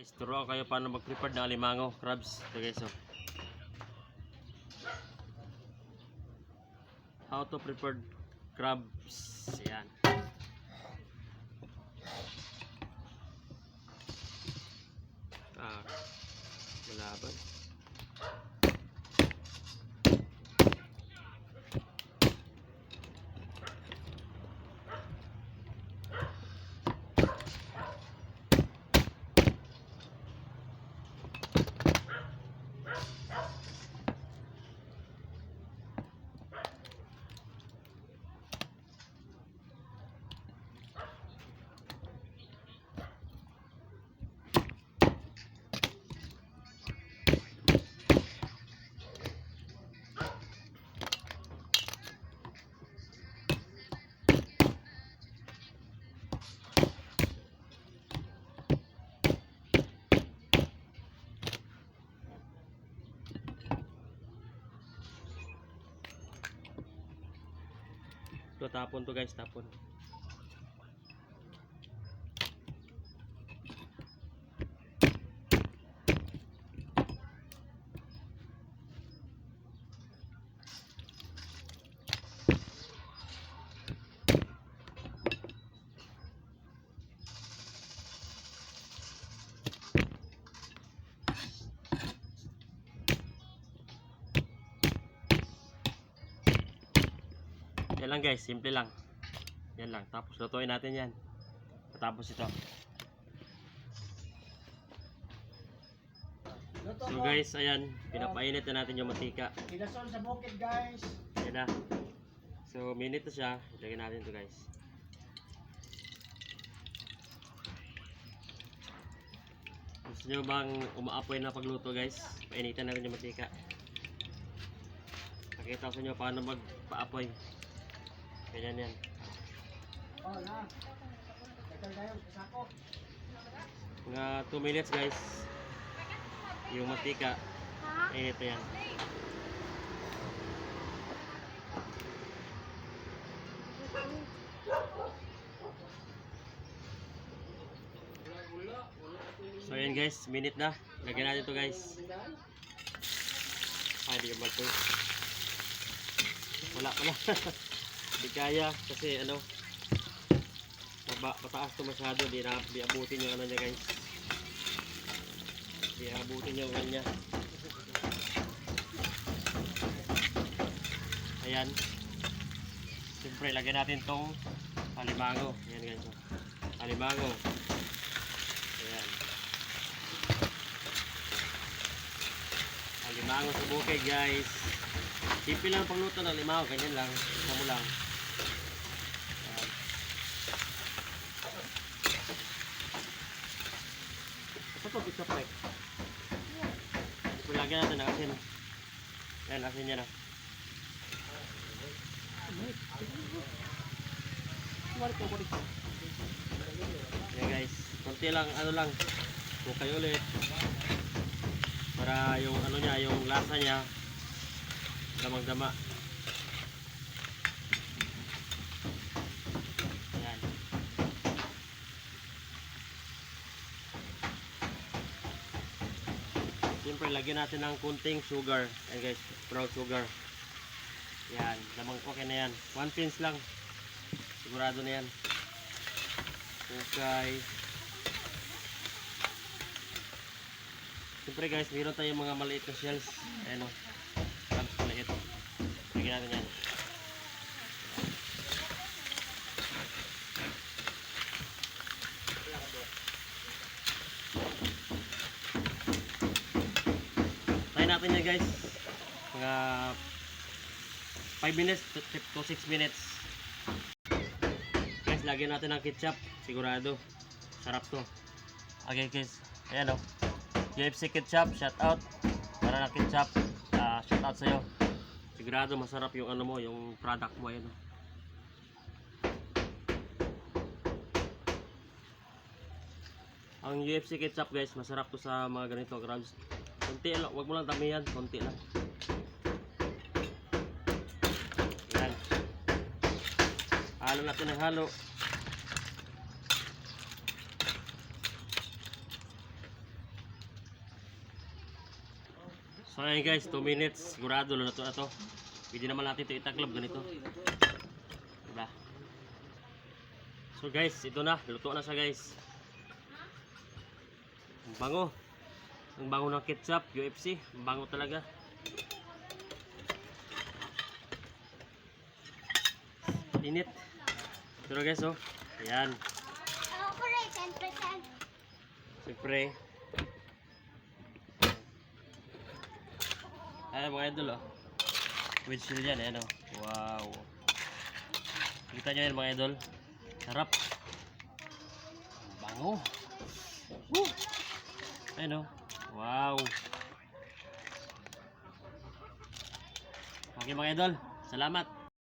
Guys, turuan kayo paano mag-prepare ng alimango crabs. Ito guys, oh. How to prepare crabs. Ayan. Malaban. Ito, tapon to guys, tapon. Yan lang guys, simple lang. Yan lang, tapos lutuin natin yan. Tapos ito. So guys, ayan, pinapainit na natin yung mantika. Kinasol sa bukid guys. Yan na. So minute na siya, ilagay natin ito guys. Gusto nyo bang umaapoy na pagluto guys? Painitan natin yung mantika. Nakita ko sa inyo paano magpaapoy. Ganyan yan. Oh na. Tagal tayo, sako. Mga 2 minutes guys. Yung mantika. Init na yan. So yan guys, minute na. Lagyan natin ito guys. Ay, di ba ito? Wala. Di kaya kasi ano, mataas ito masyado. Di abutin yung ano niya guys. Di abutin yung ano niya. Ayan. Siyempre lagyan natin tong alimango. Ayan guys, alimango. Ayan, alimango sa bukid guys. Simple lang pagluto ng alimango, ganyan lang. Isa mo lang. Ayan. Ito pizza pack. Lagyan natin ng asin. Ayan, asin niya na. Ayan guys, konti lang, ano lang, bukay ulit para yung ano niya, yung lasa niya damang-dama. Ayan. Siyempre lagyan natin ng kunting sugar. Ayan guys, brown sugar. Yan, lamang okay na yan. 1 pinch lang. Sigurado na yan. Okay. Siyempre guys, meron tayong mga maliit na shells. Ayan o. Maliit. Lagyan natin yan. Tayo natin yan guys. Mga 5 minutes to 6 minutes. Guys, lagyan natin ng ketchup. Sigurado. Sarap to. Okay guys. Ayan o. UFC ketchup. Shout out. Para na ketchup. Shout out sa'yo. Sigurado masarap yung ano mo. Yung product mo. Ayan o. Ang UFC ketchup guys. Masarap to sa mga ganito crabs. Konti lang. Huwag mo lang damihan. Konti lang. Halo natin ng halo. So ayun guys, 2 minutes. Sigurado luluto na to. Pwede naman natin ito itaklab ganito. Diba? So guys, ito na. Luto na siya guys. Ang bango. Ang bango ng ketchup, UFC. Ang bango talaga. Init. Pero guys, oh. Ayan. Siyempre. Ayan mga idol, oh. With chill yan, ayan, oh. Wow. Kita nyo yan mga idol. Sarap. Bango. Woo! Ayan, oh. Wow. Okay mga idol. Salamat.